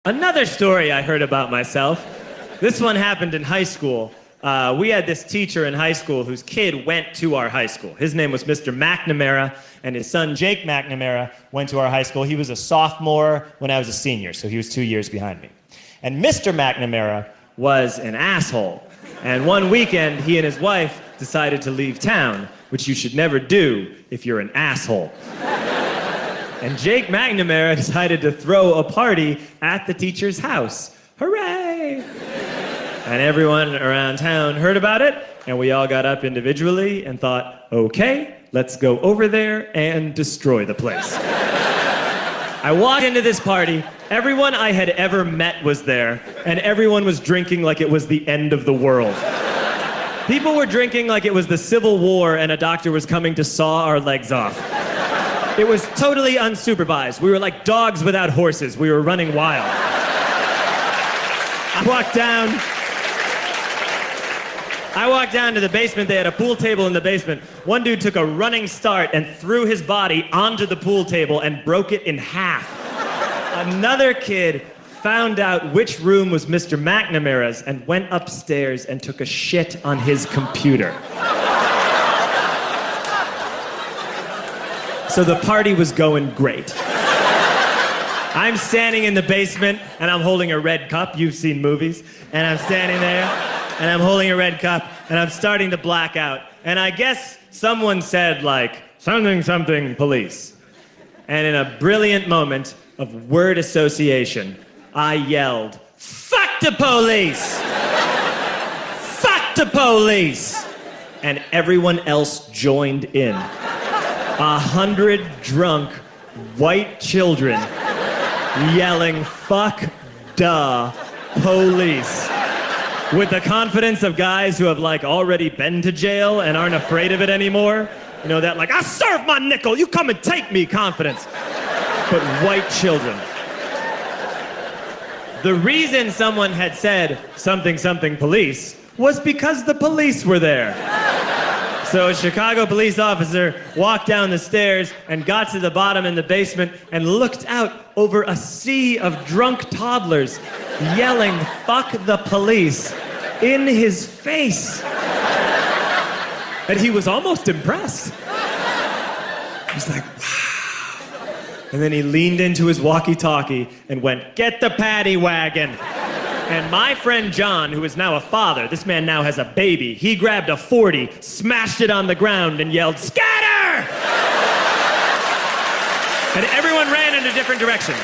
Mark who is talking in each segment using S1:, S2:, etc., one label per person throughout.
S1: Another story I heard about myself. This one happened in high school. We had this teacher in high school whose kid went to our high school. His name was Mr. McNamara, and his son Jake McNamara went to our high school. He was a sophomore when I was a senior, so he was 2 years behind me. And Mr. McNamara was an asshole. And one weekend, he and his wife decided to leave town, which you should never do if you're an asshole. And Jake McNamara decided to throw a party at the teacher's house. Hooray! And everyone around town heard about it, and we all got up individually and thought, okay, let's go over there and destroy the place. I walked into this party, everyone I had ever met was there, and everyone was drinking like it was the end of the world. People were drinking like it was the Civil War and a doctor was coming to saw our legs off. It was totally unsupervised. We were like dogs without horses. We were running wild. I walked down to the basement. They had a pool table in the basement. One dude took a running start and threw his body onto the pool table and broke it in half. Another kid found out which room was Mr. McNamara's and went upstairs and took a shit on his computer. So the party was going great. I'm standing in the basement and I'm holding a red cup. You've seen movies. And I'm standing there and I'm holding a red cup and I'm starting to black out. And I guess someone said like, something police. And in a brilliant moment of word association, I yelled, fuck the police! Fuck the police! And everyone else joined in. 100 drunk white children yelling, fuck the police. With the confidence of guys who have like already been to jail and aren't afraid of it anymore. You know, that like, I serve my nickel, you come and take me confidence. But white children. The reason someone had said something police was because the police were there. So a Chicago police officer walked down the stairs and got to the bottom in the basement and looked out over a sea of drunk toddlers yelling, fuck the police, in his face. And he was almost impressed. He's like, wow. And then he leaned into his walkie-talkie and went, get the paddy wagon. And my friend John, who is now a father, this man now has a baby, he grabbed a 40, smashed it on the ground, and yelled, scatter! And everyone ran in a different direction.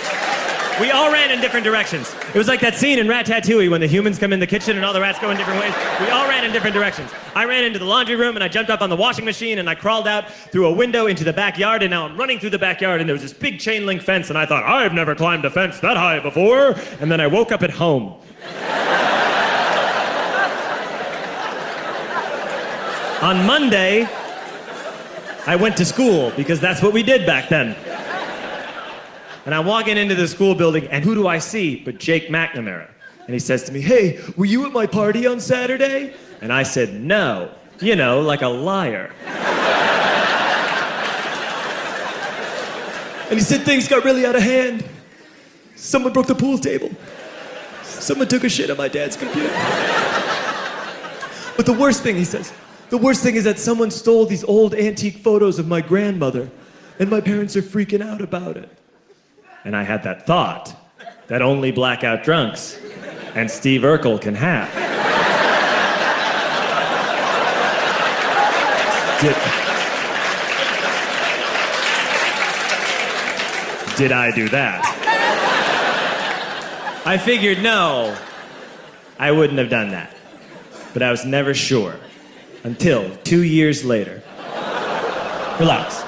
S1: We all ran in different directions. It was like that scene in Ratatouille when the humans come in the kitchen and all the rats go in different ways. We all ran in different directions. I ran into the laundry room and I jumped up on the washing machine and I crawled out through a window into the backyard, and now I'm running through the backyard and there was this big chain link fence and I thought, I've never climbed a fence that high before. And then I woke up at home. On Monday, I went to school because that's what we did back then. And I'm walking into the school building, and who do I see but Jake McNamara? And he says to me, hey, were you at my party on Saturday? And I said, no. You know, like a liar. And he said things got really out of hand. Someone broke the pool table. Someone took a shit on my dad's computer. But the worst thing, he says, the worst thing is that someone stole these old antique photos of my grandmother, and my parents are freaking out about it. And I had that thought that only blackout drunks and Steve Urkel can have. Did I do that? I figured, no, I wouldn't have done that. But I was never sure until 2 years later. Relax.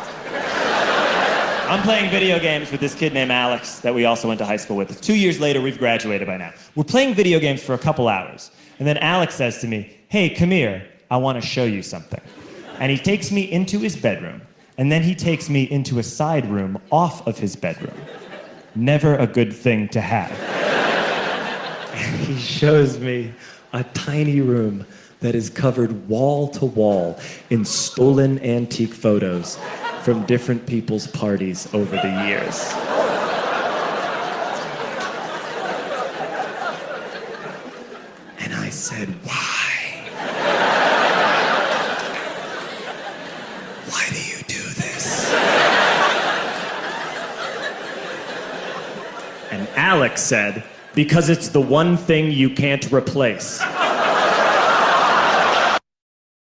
S1: I'm playing video games with this kid named Alex that we also went to high school with. 2 years later, we've graduated by now. We're playing video games for a couple hours. And then Alex says to me, hey, come here, I want to show you something. And he takes me into his bedroom. And then he takes me into a side room off of his bedroom. Never a good thing to have. And he shows me a tiny room that is covered wall to wall in stolen antique photos from different people's parties over the years. said, why? Why do you do this? And Alex said, because it's the one thing you can't replace.